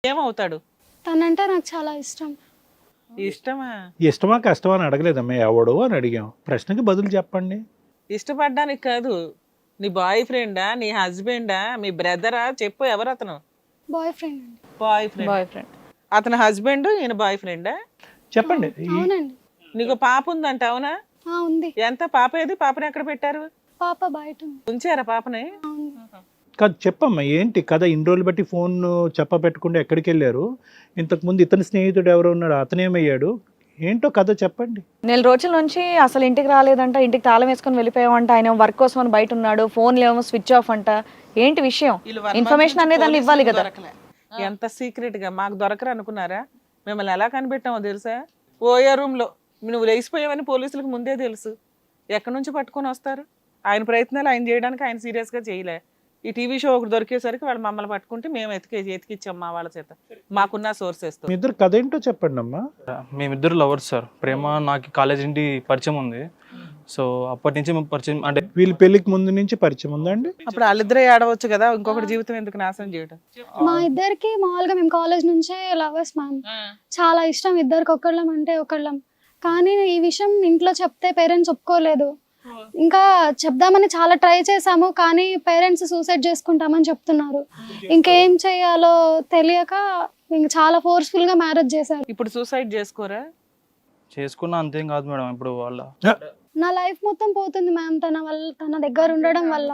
ఏమవుతాడు? తనంటే నాకు చాలా ఇష్టం. ఇష్టమా కష్టమా అని అడగలేదమ్మా, ఎవడు అని అడిగాం. ప్రశ్నకి బదులు చెప్పండి. ఇష్టపడ్డానికి కాదు, నీ బాయ్ ఫ్రెండా, నీ హస్బెండా, మీ బ్రదరా? చెప్పు, ఎవరు అతను? బాయ్ ఫ్రెండ్ అండి. Boy friend. అతను హస్బెండ్, ఈయన బాయ్ ఫ్రెండా? చెప్పండి. అవునండి. నీకు పాప ఉందంట, అవునా? ఉంది. ఎంత? పాప ఏది? పాపని ఎక్కడ పెట్టారు? పాప బయట ఉంది. ఉంచారా పాపని? కాదు చెప్పమ్మా, ఏంటి కథ? ఇన్ని రోజులు బట్టి ఫోన్ చెప్ప పెట్టకుండా ఎక్కడికి వెళ్ళారు? ఇంతకు ముందు ఇతని స్నేహితుడు ఎవరు ఉన్నాడు, అతనేమయ్యాడు? ఏంటో కథ చెప్పండి. నెల రోజుల నుంచి అసలు ఇంటికి రాలేదంట, ఇంటికి తాళం వేసుకొని వెళ్ళిపోయామంట. ఆయన వర్క్ కోసం అని బయట ఉన్నాడు, ఫోన్లు ఏమో స్విచ్ ఆఫ్ అంట. ఏంటి విషయం? ఇన్ఫర్మేషన్ అనేది అని ఇవ్వాలి కదా. ఎంత సీక్రెట్ గా మాకు దొరకరు అనుకున్నారా? మిమ్మల్ని ఎలా కనిపెట్టామో తెలుసా? ఓయో రూమ్ లో నువ్వు లేచిపోయావని పోలీసులకు ముందే తెలుసు. ఎక్కడి నుంచి పట్టుకొని వస్తారు? ఆయన ప్రయత్నాలు ఆయన చేయడానికి ఆయన సీరియస్ గా చేయలే. ఈ టీవీ షో ఒకటి దొరికేసరికి వాళ్ళు మమ్మల్ని పట్టుకుంటే మేము ఎతికిచ్చాం మా వాళ్ళ చేత, మాకున్న సోర్సెస్ తో. మీ ఇద్దరు కథ ఏంటో చెప్పండి అమ్మా. మేమిద్దరు లవర్స్ సార్. ప్రేమ నాకు కాలేజ్ నుండి పరిచయం ఉంది. సో అప్పటి నుంచి మేము పరిచయం, అంటే వీళ్ళ పెళ్లికి ముందు నుంచి పరిచయం ఉందండి. అప్పుడు వాళ్ళిద్దరే ఆడవచ్చు కదా, ఇంకొకటి జీవితం ఎందుకు నాశనం చేయడం? మా ఇద్దరికి మామూలుగా మేము కాలేజ్ నుంచే లవర్స్ మ్యామ్. చాలా ఇష్టం ఇద్దరికి, ఒకళ్ళం అంటే ఒకళ్ళం. కానీ ఈ విషయం ఇంట్లో చెప్తే పేరెంట్స్ ఒప్పుకోలేదు. ఇంకా చెప్దామని చాలా ట్రై చేసాము, కానీ పేరెంట్స్ సూసైడ్ చేసుకుంటామని చెప్తున్నారు. ఇంకేం చేయాలో తెలియక ఇంక చాలా ఫోర్స్ఫుల్ గా మ్యారేజ్ చేశారు. ఇప్పుడు సూసైడ్ చేసుకోరా? చేసుకున్నా అంతేం కాదు మేడం. ఇప్పుడు వాళ్ళ నా లైఫ్ మొత్తం పోతుంది మ్యామ్ తన దగ్గర ఉండడం వల్ల.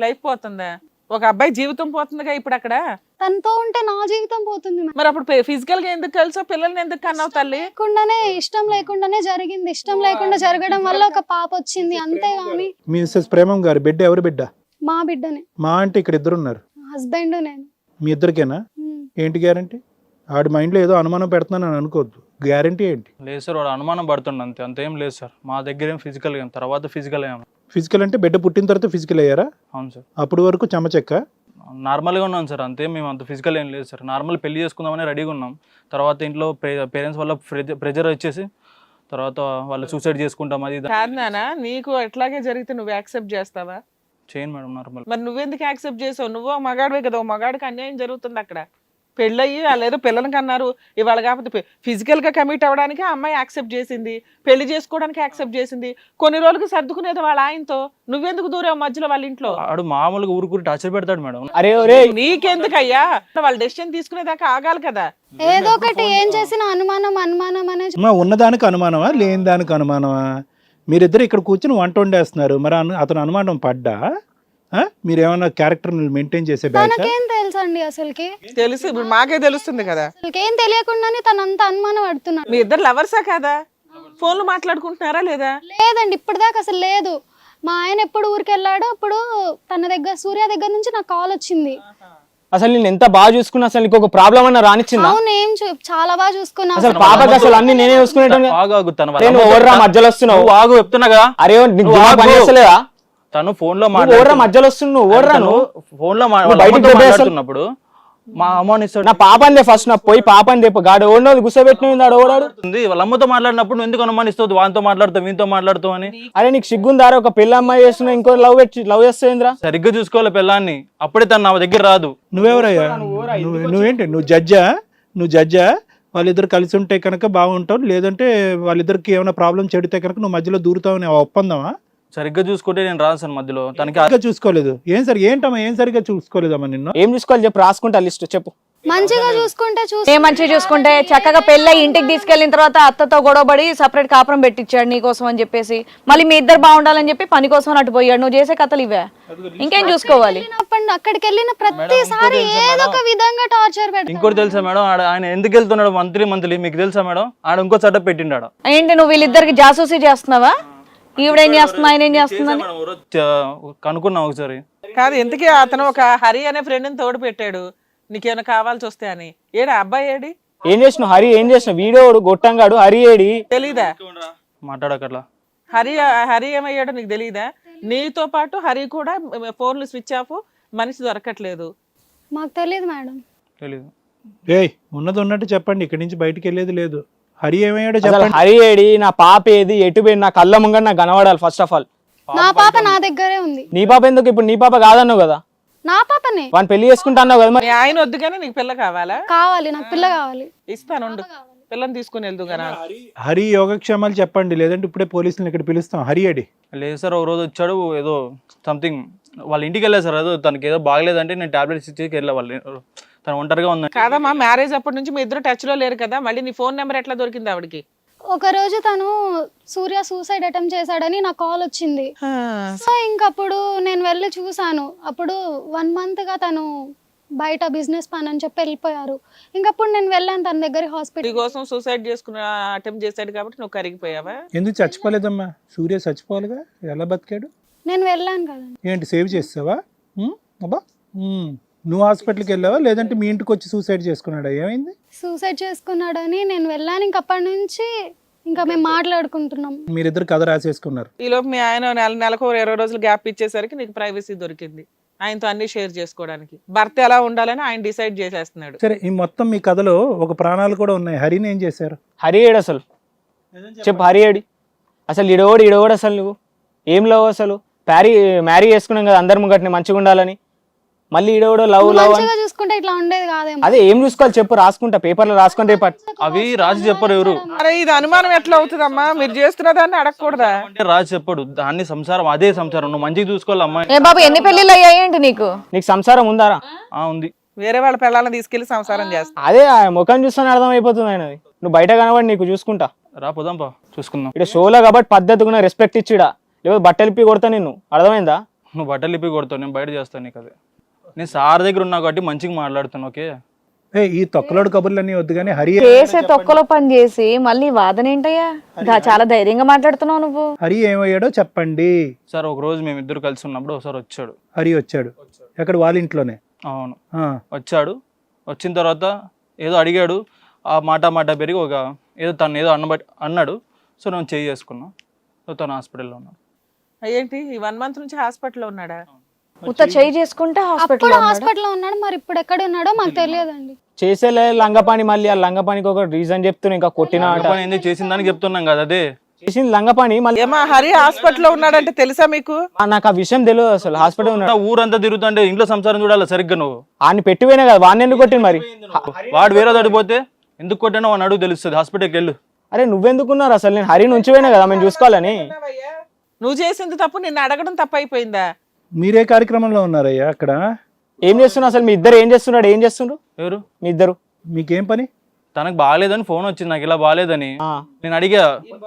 లైఫ్ పోతుందా? ఒక అబ్బాయి జీవితం పోతుందిగా ఇప్పుడు అక్కడ. తనతో ఉంటే నా జీవితం పోతుంది మ్యామ్. మరి అప్పుడు ఫిజికల్ గా ఎందుకు కలిసో, పిల్లల్ని ఎందుకు కన్నావు తల్లి? ఇష్టం లేకుండానే జరిగింది. ఇష్టం లేకుండా జరగడం వల్ల ఒక పాప వచ్చింది, అంతేగాని. మిసెస్ ప్రేమం గారి బిడ్డ ఎవరు బిడ్డ? మా బిడ్డనే. మా అంటే ఇక్కడ ఇద్దరు ఉన్నారు. హస్బెండ్ నేను. మీ ఇద్దరికేనా? ఏంటి గ్యారంటీ? ఆడి మైండ్లో ఏదో అనుమానం పెడుతున్నాను అనుకోవద్దు. గ్యారంటీ ఏంటి? లేదు సార్, వాడు అనుమానం పడుతుండ అంతే, అంతేం లేదు సార్. మా దగ్గర ఏం ఫిజికల్ ఏం, తర్వాత ఫిజికల్ అయ్యాము. ఫిజికల్ అంటే బిడ్డ పుట్టిన తర్వాత ఫిజికల్ అయ్యారా? అవును సార్. అప్పటి వరకు చెమచెక్క నార్మల్గా ఉన్నాం సార్, అంతే. మేము అంత ఫిజికల్ ఏం లేదు సార్. నార్మల్ పెళ్లి చేసుకుందామని రెడీగా ఉన్నాం. తర్వాత ఇంట్లో పేరెంట్స్ వల్ల ప్రెజర్ వచ్చేసి తర్వాత వాళ్ళు సూసైడ్ చేసుకుంటాం అది కారణానా? నీకు ఎట్లాగే జరిగితే నువ్వు యాక్సెప్ట్ చేస్తావా? చేయను మేడం నార్మల్. మరి నువ్వెందుకు యాక్సెప్ట్ చేసావు? నువ్వు మగాడివే కదా, మగాడికి అన్యాయం జరుగుతుంది అక్కడ. పెళ్ళయ్యి వాళ్ళు ఏదో పిల్లలకి కన్నారు, ఇవాళ కాకపోతే ఫిజికల్ గా కమిట్ అవ్వడానికి ఆ అమ్మాయి యాక్సెప్ట్ చేసింది, పెళ్లి చేసుకోవడానికి యాక్సెప్ట్ చేసింది. కొన్ని రోజులకు సర్దుకునేది వాళ్ళ ఆయనతో. నువ్వెందుకు దూరం మధ్యలో వాళ్ళ ఇంట్లో? ఆడు మామూలుగా ఊరుకూరి టార్చర్ పెడతాడు మేడం. అరే నీకెందుకయ్యా? వాళ్ళ డెసిషన్ తీసుకునేదాకా ఆగాలి కదా. ఏదో ఒకటి ఏం చేసిన అనుమానం అనే. ఉన్నదానికి అనుమానమా, లేని దానికి అనుమానమా? మీరిద్దరు ఇక్కడ కూర్చుని వంట వండేస్తున్నారు, మరి అతను అనుమానం పడ్డా? మీరేమన్నా క్యారెక్టర్ మెయింటైన్ చేసే బ్యాచ్? తనకేం తెలుసండి అసలుకి? తెలుసు, ఇప్పుడు మాకే తెలుస్తుంది కదా. అసలుకేం తెలియకుండానే తనంత అనుమానం పడుతున్నాడు. మీ ఇద్దరు లవర్సా కదా? ఫోన్లు మాట్లాడుకుంటున్నారా లేదా? లేదండి, ఇప్పటిదాకా అసలు లేదు. మా ఆయన ఎప్పుడు ఊరికి వెళ్ళాడో అప్పుడు తన దగ్గర, సూర్య దగ్గర నుంచి నాకు కాల్ వచ్చింది. అసలు నేను ఎంత బాగా చూసుకున్నా, అసలు నీకు ఒక ప్రాబ్లం అన్న రానిచ్చిందా? అవును, చాలా బాగా చూసుకున్నా. అసలు పాపకి అసలు అన్ని నేనే చూసుకునేటోని. మధ్యలో వస్తున్నావు, ఆగు చెప్తున్నాగా. అరే పని చేస్తలేదా? తను ఫోన్ లో మధ్యలో వస్తున్నావు, ఫోన్ లో మాట్లాడుతున్నప్పుడు మా అమ్మ నా పాపందే ఫస్ట్ నా పోయి పాపందే గాడు ఓడినోది గుసబెట్టినాడు. ఓడాడు వాళ్ళ అమ్మతో మాట్లాడినప్పుడు నువ్వు ఎందుకు అనుమానిస్తావు? వానితో మాట్లాడుతావు, వీనితో మాట్లాడుతావు అని. అరే నీకు సిగ్గుందారా? ఒక పిల్ల అమ్మాయి చేస్తున్నా, ఇంకో లవ్ చేస్తుందిరా. సరిగ్గా చూసుకోవాలి పిల్లాన్ని, అప్పుడే తను నా దగ్గర రాదు. నువ్వెవరయ్యా? నువ్వేంటి? నువ్వు జడ్జా? వాళ్ళిద్దరు కలిసి ఉంటే కనుక బాగుంటావు, లేదంటే వాళ్ళిద్దరికి ఏమైనా ప్రాబ్లం చెడితే కనుక నువ్వు మధ్యలో దూరుతావు అని ఒప్పందమా? సరిగ్గా చూసుకుంటే నేను రాను సార్ మధ్యలో. తనకి చూసుకోలేదు. ఏం సరిగ్గా చూసుకోలేదమ్మా నిన్ను? ఏం చూసుకోవాలి చెప్పు, రాసుకుంటా లిస్ట్ చెప్పు. మంచిగా చూసుకుంటే మంచిగా చూసుకుంటే చక్కగా పెళ్ళై ఇంటికి తీసుకెళ్లిన తర్వాత అత్తతో గొడవబడి సపరేట్ కాపురం పెట్టించాడు నీకోసం అని చెప్పేసి, మళ్ళీ మీ ఇద్దరు బాగుండాలని చెప్పి పని కోసం అటు పోయాడు. నువ్వు చేసే కథలు ఇవే. ఇంకేం చూసుకోవాలి? అక్కడికి వెళ్ళిన ప్రతిసారి ఏదో ఒక విధంగా టార్చర్ పెడతాడు. ఇంకోటి తెలుసా మేడం, ఆయన ఎందుకు వెళ్తున్నాడు మంత్లీ మీకు తెలుసా మేడం? ఆడ ఇంకో చట్ట పెట్టిండాడు. ఏంటి నువ్వు వీళ్ళిద్దరికి జాసూసీ చేస్తున్నావా? ఈవిడేం చేస్తున్నా, ఆయన ఏం చేస్తుందని కనుక్కున్నా ఒకసారి. కాదు, ఇంతకీ అతను ఒక హరి అనే ఫ్రెండ్ తోడు పెట్టాడు నీకేమైనా కావాల్సి వస్తే అని. ఏడా అబ్బాయి ఏడి? ఏం చేసిన హరి? ఏం చేసిన వీడియో గొట్టంగాడు హరి ఏడి? తెలీదా? మాట్లాడకట్లా. హరి ఏమయ్యాడో నీకు తెలీదా? నీతో పాటు హరి కూడా ఫోన్లు స్విచ్ ఆఫ్, మనిషి దొరకట్లేదు. మాకు తెలియదు మేడం. తెలీదు. ఉన్నది ఉన్నట్టు చెప్పండి, ఇక్కడి నుంచి బయటికి వెళ్ళేది లేదు. హరి ఏమయ్యాడో చెప్పండి. హరి ఏడి? నా పాప ఏది? ఎటు పోయి? నా కళ్ళ ముంగ నాకు కనబడాలి ఫస్ట్ ఆఫ్ ఆల్. నా పాప నా దగ్గరే ఉంది. నీ పాప ఎందుకు? ఇప్పుడు నీ పాప కాదన్నావు కదా. నా పాపనే వాడిని పెళ్లి చేసుకుంటా అన్నావు కదా మరి. మీ ఆయన వద్దు కానీ నీకు పిల్ల కావాలా? కావాలి, నాకు పిల్ల కావాలి. ఇస్తాను, పిల్లని తీసుకుని వెళ్దు కదా. హరి యోగక్షేమాలు చెప్పండి, లేదంటే ఇప్పుడే పోలీసులను ఇక్కడ పిలుస్తాం. హరి అడి లేదు సార్, ఒక రోజు వచ్చాడు, ఏదో సంథింగ్ వాళ్ళ ఇంటికి వెళ్ళా సార్, ఏదో తనకి ఏదో బాగలేదంటే నేను టాబ్లెట్స్ ఇచ్చేకి వెళ్ళా. వాళ్ళు తను ఒంటరిగా ఉందని. కాదమ్మా, మ్యారేజ్ అప్పటి నుంచి మీ ఇద్దరు టచ్ లో లేరు కదా, మళ్ళీ నీ ఫోన్ నెంబర్ ఎట్లా దొరికింది ఆవిడకి? ఒక రోజు తను సూర్య సూసైడ్ అటెంప్ట్ చేశాడని నాకు కాల్ వచ్చింది. సో ఇంకప్పుడు నేను వెళ్ళి చూసాను. అప్పుడు 1 month గా తను బయట బిజినెస్ పని అని చెప్పి వెళ్ళిపోయారు. ఇంకప్పుడు నేను వెళ్ళాను తన దగ్గర హాస్పిటల్. నీ కోసం సూసైడ్ చేసుకున్న అటెంప్ట్ చేశాడు కాబట్టి నువ్వు కరిగిపోయావా? ఎందుకు చచ్చిపోలేదమ్మా? సూర్య చచ్చిపోవాలిగా, ఎలా బతికాడు? నేను వెళ్ళాను కదా. ఏంటి సేవ్ చేస్తావా? అబ్బా నువ్వు హాస్పిటల్కి వెళ్ళావా, లేదంటే మీ ఇంటికి వచ్చి సూసైడ్ చేసుకున్నాడా? ఏమైంది? సూసైడ్ చేసుకున్నాడని నేను వెళ్ళాను. ఇంకప్పటి నుంచి ఇంకా మేము మాట్లాడుకుంటున్నాం. మీరిద్దరు కథ రాసేసుకున్నారు. ఈలోపు మీ ఆయన నెలకు 20 రోజులు గ్యాప్ ఇచ్చేసరికి నీకు ప్రైవసీ దొరికింది, ఆయనతో అన్ని షేర్ చేసుకోవడానికి. భర్త ఎలా ఉండాలని ఆయన డిసైడ్ చేసేస్తున్నాడు. సరే, ఈ మొత్తం మీ కథలో ఒక ప్రాణాలు కూడా ఉన్నాయి. హరిని ఏం చేశారు? హరి ఏడు అసలు చెప్పు, హరి ఏడి అసలు? ఈడోడు అసలు నువ్వు ఏం లవ్ అసలు? మ్యారీ చేసుకున్నాం కదా అందరి ముంగట్ని మంచిగా ఉండాలని, మళ్ళీ ఈడోడు లవ్ అని. మంచిగా చూసుకుంటే ఇట్లా ఉండేది కాదేమో. అదే ఏం చూసుకోవాలి చెప్పు, రాసుకుంటా పేపర్లో రాసుకుంటే రేపు. అవి రాజు చెప్పరు ఎవరు. అరే ఇది అనుమానం ఎట్లా అవుతుందమ్మా? మీరు చేస్తున్న దాన్ని అడగకూడదా? అంటే రాజు చెప్పడు, దాన్ని సంసారం అదే సంసారం, నువ్వు మంచిగా చూసుకోవాలి అమ్మాయి. ఏ బాబు, ఎన్ని పెళ్లిళ్ళు అయ్యాయేంటి నీకు? నీకు సంసారం ఉందారా? ఉంది. వేరే వాళ్ళ పిల్లల్ని తీసుకెళ్లి సంసారం చేస్తా. అదే ఆ ముఖం చూస్తానే అర్థమైపోతుంది ఆయనది. నువ్వు బయట కనబడి నీకు చూసుకుంటా. రా పోదాంపా, చూసుకుందాం. ఇక్కడ షోలో కాబట్టి పద్ధతిగా రెస్పెక్ట్ ఇచ్చిడా, లేకపోతే బట్టలు ఇప్పి కొడతా నిన్ను, అర్థమైందా? నువ్వు బట్టలు ఇప్పి కొడతావు, నేను బయట చేస్తాను నీకు. అదే నేను సార్ దగ్గర ఉన్నా కాబట్టి మంచిగా మాట్లాడుతాను. ఓకే, ఈ తొక్కలోడు కబుర్లన్నీ వద్దు కానీ హరి చేసే తొక్కలో పని చేసి మళ్ళీ వాదన ఏంటయ్యా? చాలా ధైర్యంగా మాట్లాడుతున్నావు నువ్వు. హరి ఏమయ్యాడో చెప్పండి సార్. ఒక రోజు మేము ఇద్దరు కలిసి ఉన్నప్పుడు ఒకసారి వచ్చాడు. హరి వచ్చాడు ఎక్కడ? వాళ్ళ ఇంట్లోనే? అవును, వచ్చాడు. వచ్చిన తర్వాత ఏదో అడిగాడు, ఆ మాట పెరిగి ఏదో తను ఏదో అన్నాడు. సో నేను చేయి చేసుకున్నా. సో తను హాస్పిటల్లో ఉన్నాడు. ఏంటి ఈ 1 month నుంచి హాస్పిటల్లో ఉన్నాడా? ఉత్త చేయి చేసుకుంటే అప్పుడు హాస్పిటల్లో ఉన్నాడు, మరి ఇప్పుడు ఎక్కడ ఉన్నాడో మాకు తెలియదండి. చేసేలే లంగపాని, మళ్ళీ ఆ లంగపానికి ఒక రీజన్ చెప్తున్నా, ఇంకా కొట్టినా పని ఏంది చేసిన దానికి చెప్తున్నాం కదా. అదే చేసింది లంగపాని. మళ్ళీ ఏమా హరి హాస్పిటల్లో ఉన్నాడంటే తెలుసా మీకు? నాకు ఆ విషయం తెలియదు అసలు. హాస్పిటల్ ఉన్నాడు. ఊరంతా తిరుగుతుంటే ఇంట్లో సంసారం చూడాలి సరిగ్గా. నువ్వు ఆయన పెట్టిపోయినా కదా, వాడిని ఎందుకు కొట్టింది మరి? వాడు వేరే తడిపోతే ఎందుకు కొట్టానో వాడిని అడుగు తెలుస్తుంది. హాస్పిటల్కి వెళ్ళు. అరే నువ్వెందుకున్నారు అసలు? నేను హరిని ఉంచిపోయినా కదా మేము చూసుకోవాలని. నువ్వు చేసింది తప్పు, నిన్ను అడగడం తప్పు అయిపోయిందా? మీరే కార్యక్రమంలో ఉన్నారయ్యా అక్కడ? ఏం చేస్తున్నా అసలు? మీ ఇద్దరు ఏం చేస్తున్నాడు? ఏం చేస్తుండ్రు ఎవరు? మీ ఇద్దరు. మీకేం పని? తనకు బాగాలేదని ఫోన్ వచ్చింది, నాకు ఇలా బాగాలేదని. నేను అడిగా,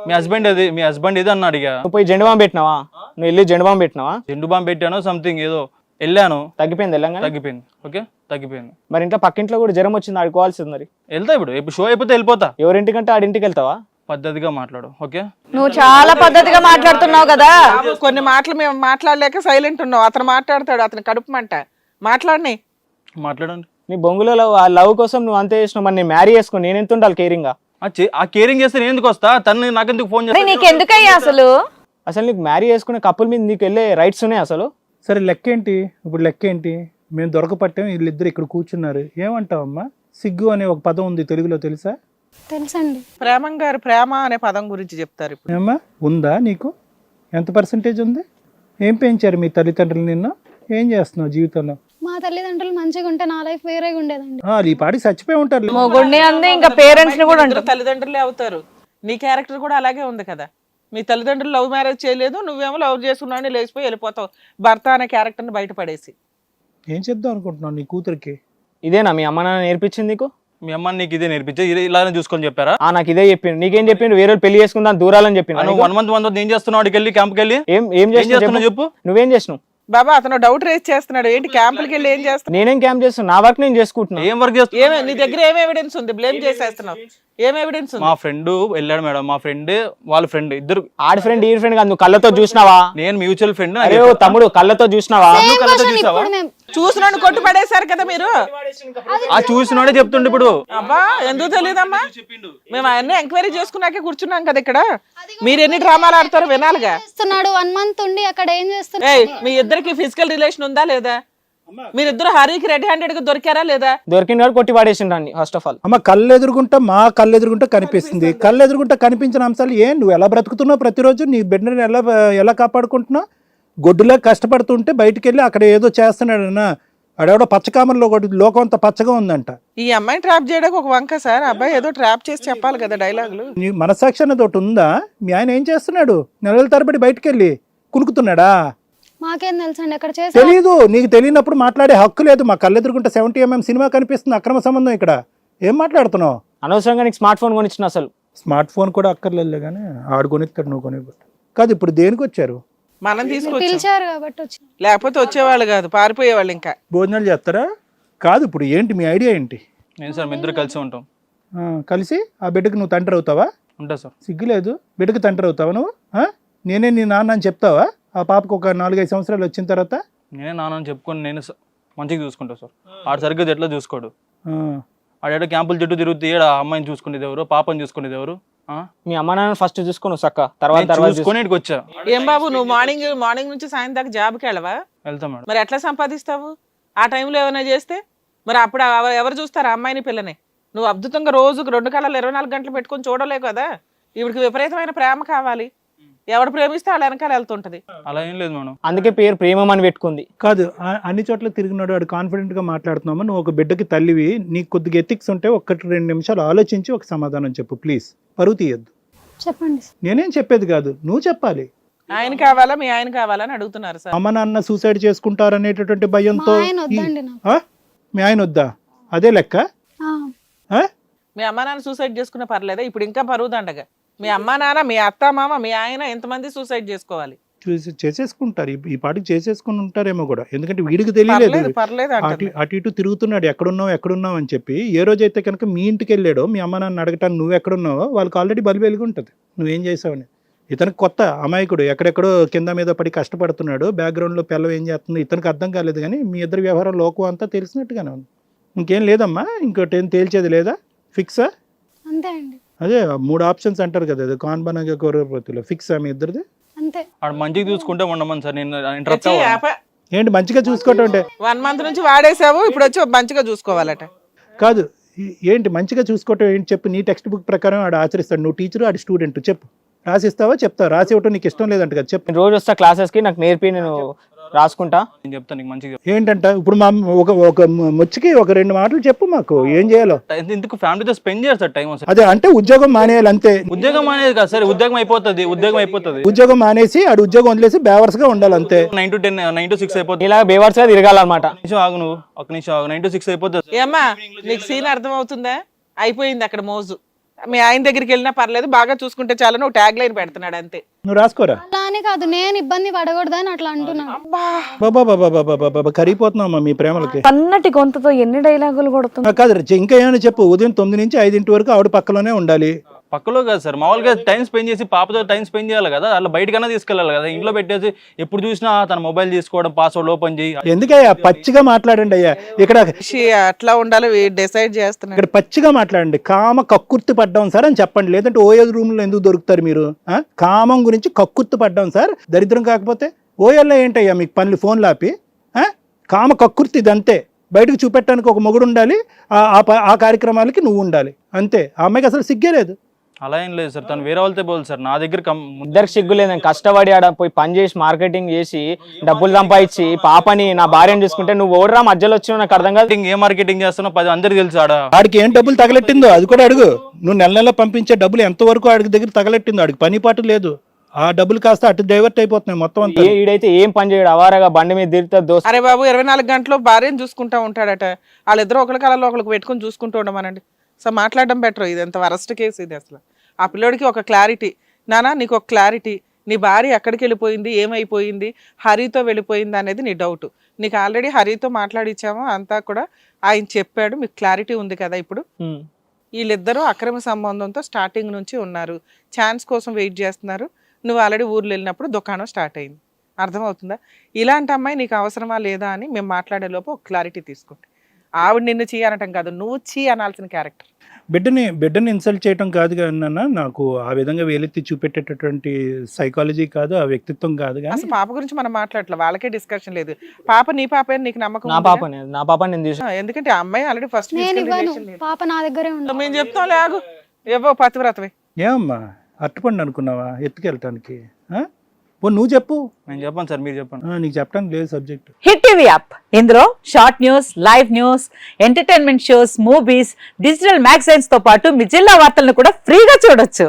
మీ హస్బెండ్ ఏది అన్న అడిగా. నువ్వు పోయి జెండు బాంబు పెట్టినావా? నువ్వు వెళ్ళి జెండు బాంబు పెట్టినావా? జెండు బాంబు పెట్టాను, సంథింగ్ ఏదో వెళ్ళాను. తగ్గిపోయింది వెళ్ళంగా? తగ్గిపోయింది. ఓకే, తగ్గిపోయింది. మరి ఇంట్లో పక్కింట్లో కూడా జ్వరం వచ్చింది, ఆడుకోవాల్సింది. మరి వెళ్తా ఇప్పుడు షో అయిపోతే వెళ్ళిపోతా. ఎవరింటికంటే ఆడింటికి వెళ్తావా? పద్ధతిగా మాట్లాడు. ఓకే, నువ్వు చాలా పద్ధతిగా మాట్లాడుతున్నావు కదా. కొన్ని మాటలు మేము మాట్లాడలేక సైలెంట్ ఉన్నావు. అతను మాట్లాడతాడు, అతను కడుపు మంట. మాట్లాడని మాట్లాడండి. నీ బొంగులో లవ్ కోసం నువ్వు అంతే చేసినావు. మరి నేను మ్యారీ చేసుకుని నేను ఎంత ఉండాలి కేరింగ్ గా? ఆ కేరింగ్ చేస్తే నేను ఎందుకు వస్తా? తను నాకెందుకు ఫోన్ చేస్తా? నీకెందుకయ్యా అసలు? అసలు నీకు మ్యారీ చేసుకునే కప్పుల మీద నీకు వెళ్ళే రైట్స్ ఉన్నాయి అసలు? సరే లెక్కేంటి ఇప్పుడు? లెక్కేంటి? మేము దొరకపట్టాం, వీళ్ళిద్దరు ఇక్కడ కూర్చున్నారు. ఏమంటావమ్మా? సిగ్గు అనే ఒక పదం ఉంది తెలుగులో, తెలుసా? తెలుసండి. ప్రేమం గారు ప్రేమ అనే పదం గురించి చెప్తారు ఇప్పుడు. ఏమ్మా ఉందా నీకు? ఎంత పర్సంటేజ్ ఉంది? ఏం పెంచారు మీ తల్లిదండ్రులు నిన్ను? ఏం చేస్తున్నావు జీవితంలో? మా తల్లిదండ్రులు మంచిగా ఉంటే నా లైఫ్ వేరేగా ఉండేదండి. ఈ పాటికి చచ్చిపోయి ఉంటారు. మొగుడిని అంది, ఇంకా పేరెంట్స్ ని కూడా ఇద్దరు తల్లిదండ్రులే అవుతారు. నీ క్యారెక్టర్ కూడా అలాగే ఉంది కదా. మీ తల్లిదండ్రులు లవ్ మ్యారేజ్ చేయలేదు, నువ్వేమో లవ్ చేసుకున్నావు, లేచిపోయి వెళ్ళిపోతావు భర్త అనే క్యారెక్టర్ని బయటపడేసి. ఏం చేద్దాం అనుకుంటున్నావు నీ కూతురికి? ఇదేనా మీ అమ్మ నాన్న నేర్పించింది నీకు? మీ అమ్మ నీకు ఇదే నేర్పించే, ఇలానే చూసుకొని చెప్పారా? నాకు ఇదే చెప్పిండు. నీకేం చెప్పిండు? వేరే పెళ్లి చేసుకుందాం దూరాలని చెప్పిండు. నువ్వు 1 month ఏం చేస్తున్నావు? అడికి వెళ్ళి క్యాంప్కి వెళ్ళి ఏం చేస్తున్నావు చెప్పు. నువ్వేం చేసినావు? బాబా అతను డౌట్ రేస్ చేస్తున్నాడు. ఏంటి క్యాంపులకి వెళ్ళి ఏం చేస్తున్నావు? నేనేం క్యాంప్ చేస్తున్నా? నా వర్క్ నేను చేసుకుంటున్నా. ఏం వర్క్ చేస్తున్నావు? నీ దగ్గర ఏం ఎవిడెన్స్ ఉంది? బ్లేమ్ చేసేస్తున్నావు. ఏం ఎవిడెన్స్ ఉంది? మా ఫ్రెండ్ వెళ్ళాడు మేడం. మా ఫ్రెండ్ వాళ్ళ ఫ్రెండ్ ఇద్దరు. ఆడి ఫ్రెండ్ ఈ ఫ్రెండ్ కాదు, నువ్వు కళ్ళతో చూసినావా? నేను మ్యూచువల్ ఫ్రెండ్. అరే తమ్ముడు కళ్ళతో చూసినావా? ఇప్పుడు మేము చూసినాడు కొట్టు పడేశారు కదా మీరు. ఆ చూసినోడే చెప్తుండే ఇప్పుడు. అబ్బా ఎందుకు తెలియదమ్మా? మేము అవన్నీ ఎంక్వైరీ చేసుకున్నాకే కూర్చున్నాం కదా ఇక్కడ. మీరు ఎన్ని డ్రామాలు ఆడతారో వినాలిగా. చేస్తున్నాడు 1 month ఉండి అక్కడ ఏం చేస్తున్నాడు? ఏయ్ మీ ఇద్దరికి ఫిజికల్ రిలేషన్ ఉందా లేదా? మీరిద్దరు హరికి రెడ్ హ్యాండెడ్ గా దొరికారా లేదా? దొరికిన వాడు కొట్టి పడేసిండ్రు ఫస్ట్ ఆఫ్ ఆల్. అమ్మ కళ్ళు ఎదురుగుంటా, మా కళ్ళు ఎదురుగుంటా కనిపిస్తుంది. కళ్ళు ఎదురుగుంటా కనిపించిన అంశాలు నువ్వు ఎలా బ్రతుకుతున్నావు? ప్రతిరోజు నీ బిడ్డని ఎలా కాపాడుకుంటున్నావు? గొడ్డులా కష్టపడుతుంటే బయటికి వెళ్ళి అక్కడ ఏదో చేస్తున్నాడన్నా ఆడెవడో పచ్చకామర్లో ఒకటి లోకం అంతా పచ్చగా ఉందంట. ఈ అమ్మాయిని ట్రాప్ చేయడానికి ఒక వంక సార్, అబ్బాయి ఏదో ట్రాప్ చేసి చెప్పాలి కదా డైలాగులు. నీ మనసాక్షి అన్నది ఒకటి ఉందా? మీ ఆయన ఏం చేస్తున్నాడు? నెలల తరబడి బయటికి వెళ్ళి కునుకుతున్నాడా? మాకేం తెలుసండి అక్కడ చేసే తెలీదు. నీకు తెలియనప్పుడు మాట్లాడే హక్కు లేదు. మా కళ్ళెదురుకుంటే 70mm సినిమా కనిపిస్తుంది. అక్రమ సంబంధం ఇక్కడ. ఏం మాట్లాడుతున్నావు? అనవసరంగా నీకు స్మార్ట్ ఫోన్ కొనిచ్చిన అసలు. స్మార్ట్ ఫోన్ కూడా అక్కర్లేదు కానీ ఆడు కొనిస్తాడు, నువ్వు కొనివ్వడు కాదు. ఇప్పుడు దేనికి వచ్చారు? మనం తీసుకొచ్చాం, పిలిచారు కాబట్టి వచ్చి లేకపోతే వచ్చేవాళ్ళు కాదు, పారిపోయేవాళ్ళు. ఇంకా భోజనాలు చేస్తారా? కాదు. ఇప్పుడు ఏంటి మీ ఐడియా ఏంటి? నేను సార్ మీ ఇద్దరు కలిసి ఉంటాం. కలిసి ఆ బిడ్డకి నువ్వు తండ్రి అవుతావా? ఉంటా సార్. సిగ్గులేదు? బిడ్డకి తండ్రి అవుతావా నువ్వు? నేనే నీ నాన్న అని చెప్తావా? ఆ పాపకు ఒక 4-5 సంవత్సరాలు వచ్చిన తర్వాత నేనే నాన్న చెప్పుకొని నేను మంచిగా చూసుకుంటా సార్. ఆడు సరిగ్గా ఎట్లా చూసుకోడు. ఆడేటో క్యాంపుల చుట్టూ తిరుగుతూ ఆ అమ్మాయిని చూసుకునేది ఎవరు, పాపని చూసుకునేది ఎవరు? మీ అమ్మ నాన్న ఫస్ట్ చూసుకోను సక్క, తర్వాత చూసుకొని ఇక్కడికి వచ్చా. ఏం బాబు నువ్వు మార్నింగ్ నుంచి సాయం దాకా జాబ్కి వెళ్ళవా? వెళ్తాం మేడం. మరి ఎట్లా సంపాదిస్తావు? ఆ టైంలో ఏమైనా చేస్తే మరి అప్పుడు ఎవరు చూస్తారు ఆ అమ్మాయిని పిల్లని? నువ్వు అద్భుతంగా రోజుకు 2 కళలు 24 గంటలు పెట్టుకొని చూడలేవు కదా. ఇవిడికి విపరీతమైన ప్రేమ కావాలి. ఎవడు ప్రేమిస్తే వాళ్ళ వెనకాల వెళ్తుంటది. అలా ఏం లేదు మేడం. అందుకే పేరు ప్రేమం అని పెట్టుకుంది. కాదు. అన్ని చోట్ల తిరిగినాడు వాడు. కాన్ఫిడెంట్ గా మాట్లాడుతున్నామా? నువ్వు ఒక బిడ్డకి తల్లివి. నీకు కొద్దిగా ఎథిక్స్ ఉంటే 1-2 నిమిషాలు ఆలోచించి ఒక సమాధానం చెప్పు ప్లీజ్. పరువు తీయద్దు. చెప్పండి. నేనేం చెప్పేది కాదు, నువ్వు చెప్పాలి. ఆయన కావాలా మీ ఆయన కావాలా అని అడుగుతున్నారు సార్. అమ్మ నాన్న సూసైడ్ చేసుకుంటారనేటటువంటి మా భయంతో ఆయన వద్దండి నాకు. మీ ఆయన వద్దా? అదే లెక్క. మీ అమ్మా నాన్న సూసైడ్ చేసుకున్న పర్లేదా? ఇప్పుడు ఇంకా పరువు దండగా. మీ అమ్మా నాన్న, మీ అత్త మామ, మీ ఆయన ఎంతమంది సూసైడ్ చేసుకోవాలి? చేసేసుకుంటారు. ఈ పాటికి చేసేసుకుని ఉంటారేమో కూడా. ఎందుకంటే వీడికి తెలియలేదు. పర్లేదు అటు ఇటు తిరుగుతున్నాడు, ఎక్కడున్నావు అని చెప్పి. ఏ రోజైతే కనుక మీ ఇంటికి వెళ్ళాడో మీ అమ్మ నాన్న అడగటానికి నువ్వు ఎక్కడున్నావో వాళ్ళకి ఆల్రెడీ బలి వెలిగి ఉంటుంది నువ్వేం చేసావని. ఇతనికి కొత్త అమాయకుడు, ఎక్కడెక్కడో కింద మీద పడి కష్టపడుతున్నాడు. బ్యాక్గ్రౌండ్లో పిల్లలు ఏం చేస్తుంది ఇతనికి అర్థం కాలేదు. కానీ మీ ఇద్దరు వ్యవహారం లోకం అంతా తెలిసినట్టుగానే ఉంది. ఇంకేం లేదమ్మా? ఇంకోటి ఏం తేల్చేది లేదా? ఫిక్సా? అంతే అండి. అదే 3 ఆప్షన్స్ అంటారు కదా, అది కాన్బనగా కోరపతిలో. ఫిక్సా మీ ఇద్దరిది? అంతే. ఆడు మంచిగా చూసుకుంటే ఉండమని సార్. నేను ఇంటరప్ట్ అవ్వను. ఏంటి మంచిగా చూసుకోవటం అంటే? 1 మంత్ నుంచి వాడేసావు, ఇప్పుడు వచ్చి మంచిగా చూసుకోవాలట. కాదు. ఏంటి మంచిగా చూసుకోవటం ఏంటి చెప్పు. నీ టెక్స్ట్ బుక్ ప్రకారం ఆడు ఆచరిస్తాడు. నువ్వు టీచరు, ఆడు స్టూడెంట్. చెప్పు. రాసిస్తావా? చెప్తావు. రాసి ఇవ్వటం నీకు ఇష్టం లేదంట కదా. చెప్పు. నేను రోజు వస్తా క్లాసెస్కి, నాకు నేర్పి నేను రాసుకుంటా. నేను చెప్తాను నీకు మంచిగా. ఏంటంట ఇప్పుడు మా ఒక ముచ్చికి ఒక 2 మాటలు చెప్పు మాకు. ఏం చేయాలో? ఎందుకు ఫ్యామిలీతో స్పెండ్ చేయాలి సార్ టైం. అదే అంటే ఉద్యోగం మానేయాలి అంతే. ఉద్యోగం అనేది కాదు సార్, ఉద్యోగం అయిపోతుంది. ఉద్యోగం మానేసి ఆడు ఉద్యోగం వదిలేసి బేవర్స్ గా ఉండాలి అంతే. 9 to 10, 9 to 6 అయిపోతుంది. ఇలా బేవర్స్గా తిరగాలన్నమాట. ఆగు నువ్వు ఒక నిమిషం ఆగు. 9 to 6 అయిపోతుంది. ఏమ్మా నీకు సీన్ అర్థం అవుతుందా? అయిపోయింది అక్కడ మోజు. మీ ఆయన దగ్గరికి వెళ్ళినా పర్లేదు, బాగా చూసుకుంటే చాలా. నువ్వు ట్యాగ్ లైన్ పెడుతున్నాడు అంతే. నువ్వు రాసుకోరా. అలా అని కాదు, నేను ఇబ్బంది పడకూడదని అట్లా అంటున్నాను. బాబా కరిగిపోతున్నామా మీ ప్రేమలకి? పన్నటి గొంతుతో ఎన్ని డైలాగులు కొడుతుంది. కాదు ఇంకా ఏమైనా చెప్పు. ఉదయం 9 నుంచి 5 వరకు ఆవిడ పక్కలోనే ఉండాలి. పక్కలో కాదు సార్, మామూలుగా టైం స్పెండ్ చేసి పాపతో టైం స్పెండ్ చేయాలి కదా. అలా బయటకన్నా తీసుకెళ్ళాలి కదా. ఇంట్లో పెట్టేసి ఎప్పుడు చూసినా తన మొబైల్ తీసుకోవడం, పాస్వర్డ్ ఓపెన్ చేయి. ఎందుకయ్యా పచ్చిగా మాట్లాడండి అయ్యా. ఇక్కడ అట్లా ఉండాలి డిసైడ్ చేస్తున్నాడు. ఇక్కడ పచ్చిగా మాట్లాడండి. కామ కక్కుర్తి పడ్డాం సార్ అని చెప్పండి. లేదంటే ఓఎల్ రూమ్ లో ఎందుకు దొరుకుతారు మీరు? కామం గురించి కక్కుర్తి పడ్డాం సార్. దరిద్రం కాకపోతే ఓఎల్లో ఏంటయ్యా మీకు పనులు? ఫోన్ లాపి కామ కక్కుర్తి ఇదంతే. బయటకు చూపెట్టడానికి ఒక మొగుడు ఉండాలి, ఆ కార్యక్రమాలకి నువ్వు ఉండాలి అంతే. ఆ అమ్మాయికి అసలు సిగ్గే లేదు. అలా ఏం లేదు సార్, తను వేరే వాళ్ళతో పోదు సార్. నా దగ్గర ఇద్దరికి సిగ్గు లేదని కష్టపడి ఆడ పోయి పని చేసి మార్కెటింగ్ చేసి డబ్బులు సంపాదించి పాపని నా భార్యను చూసుకుంటే నువ్వు ఓడరా మధ్యలో వచ్చినావు. నాకు అర్థం కాదు. ఏ మార్కెటింగ్ చేస్తున్నావు 10 అందరికి తెలుసు. ఆడికి ఏం డబ్బులు తగలెట్టిందో అది కూడా అడుగు. నువ్వు నెల పంపించే డబ్బులు ఎంతవరకు ఆడికి దగ్గర తగలెట్టిందో. ఆడికి పని పాటు లేదు. ఆ డబ్బులు కాస్త అటు డైవర్ట్ అయిపోతున్నాయి మొత్తం అంతా. ఈడైతే ఏం పని చేయడు, అవారగా బండి మీద తిరుగుతా దోస్తు. అరే బాబు 24 గంటలు భార్యను చూసుకుంటా ఉంటాడట. వాళ్ళిద్దరు ఒకరి కళలో ఒకరికి పెట్టుకుని చూసుకుంటూ ఉండమనండి. సో మాట్లాడడం బెటర్. ఇది ఎంత వరస్ట్ కేసు ఇది అసలు. ఆ పిల్లోడికి ఒక క్లారిటీ. నానా నీకు ఒక క్లారిటీ. నీ భార్య ఎక్కడికి వెళ్ళిపోయింది, ఏమైపోయింది, హరితో వెళ్ళిపోయింది అనేది నీ డౌట్. నీకు ఆల్రెడీ హరితో మాట్లాడిచ్చాము అంతా కూడా. ఆయన చెప్పాడు, మీకు క్లారిటీ ఉంది కదా. ఇప్పుడు వీళ్ళిద్దరూ అక్రమ సంబంధంతో స్టార్టింగ్ నుంచి ఉన్నారు. ఛాన్స్ కోసం వెయిట్ చేస్తున్నారు. నువ్వు ఆల్రెడీ ఊర్లో వెళ్ళినప్పుడు దుకాణం స్టార్ట్ అయింది. అర్థమవుతుందా? ఇలాంటి అమ్మాయి నీకు అవసరమా లేదా అని మేము మాట్లాడే లోపు ఒక క్లారిటీ తీసుకోండి. ఆవిడ నిన్ను చీ అనటం కాదు, నువ్వు చీ అనాల్సిన క్యారెక్టర్. బిడ్డని ఇన్సల్ట్ చేయటం కాదు కానీ నాకు ఆ విధంగా వేలెత్తి చూపెట్టేటటువంటి సైకాలజీ కాదు, ఆ వ్యక్తిత్వం కాదు. కానీ అసలు పాప గురించి మనం మాట్లాడలేదు, వాళ్ళకే డిస్కషన్ లేదు. పాప నీ పాప నీకు నమ్మకం? నా పాప నేను చూసాను. ఎందుకంటే ఆ అమ్మాయి ఆల్రెడీ ఫస్ట్ నేను ఇవ్వను, పాప నా దగ్గరే ఉండదు. మేము చెప్తాం లేగు ఏవో పతివ్రతవే. ఏమమ్మా అట్టుపండి అనుకున్నావా ఎత్తుకెళ్ళటానికి? ఓ నువ్వు చెప్పు. నేను చెప్పాను సార్, మీరు చెప్పండి. నీకు చెప్పడానికి లేదు సబ్జెక్ట్. హిట్ టీవీ యాప్ ఇందులో short news, live news, entertainment shows, movies, digital magazines తో పాటు మీ జిల్లా వార్తలను కూడా ఫ్రీగా చూడొచ్చు.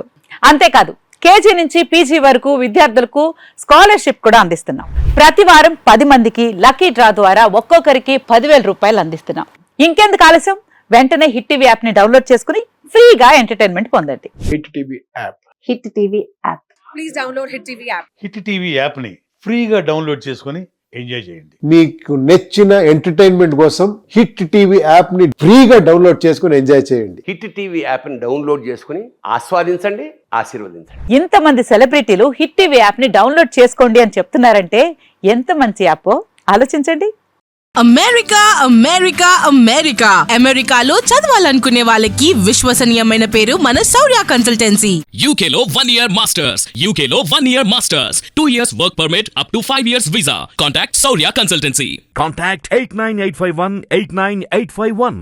అంతేకాదు కేజీ నుంచి పీజీ వరకు విద్యార్థులకు స్కాలర్షిప్ కూడా అందిస్తున్నాం. ప్రతి వారం 10 మందికి లక్కీ డ్రా ద్వారా ఒక్కొక్కరికి 10,000 రూపాయలు అందిస్తున్నాం. ఇంకెందుకు ఆలస్యం, వెంటనే హిట్ టీవీ యాప్ ని డౌన్లోడ్ చేసుకుని ఫ్రీగా ఎంటర్టైన్మెంట్ పొందండి. Hit TV app. Hit TV app. Hit TV యాప్ని ఫ్రీగా డౌన్లోడ్ చేసుకొని ఎంజాయ్ చేయండి. మీకు నచ్చిన ఎంటర్టైన్మెంట్ కోసం హిట్ టీవీ యాప్ ని ఫ్రీగా డౌన్లోడ్ చేసుకుని ఎంజాయ్ చేయండి. హిట్ టీవీ యాప్ని డౌన్లోడ్ చేసుకుని ఆస్వాదించండి, ఆశీర్వదించండి. ఇంతమంది సెలబ్రిటీలు హిట్ టీవీ యాప్ ని డౌన్లోడ్ చేసుకోండి అని చెప్తున్నారంటే ఎంత మంచి యాప్ ఆలోచించండి. అమెరికా అమెరికా అమెరికా అమెరికాలో చదవాలనుకునే వాళ్ళకి విశ్వసనీయమైన పేరు మన శౌర్య కన్సల్టెన్సీ. UK లో 1 year masters, UK లో 1 year masters, 2 years work permit up to 5 years visa. Contact Saurya Consultancy. Contact 89851 89851.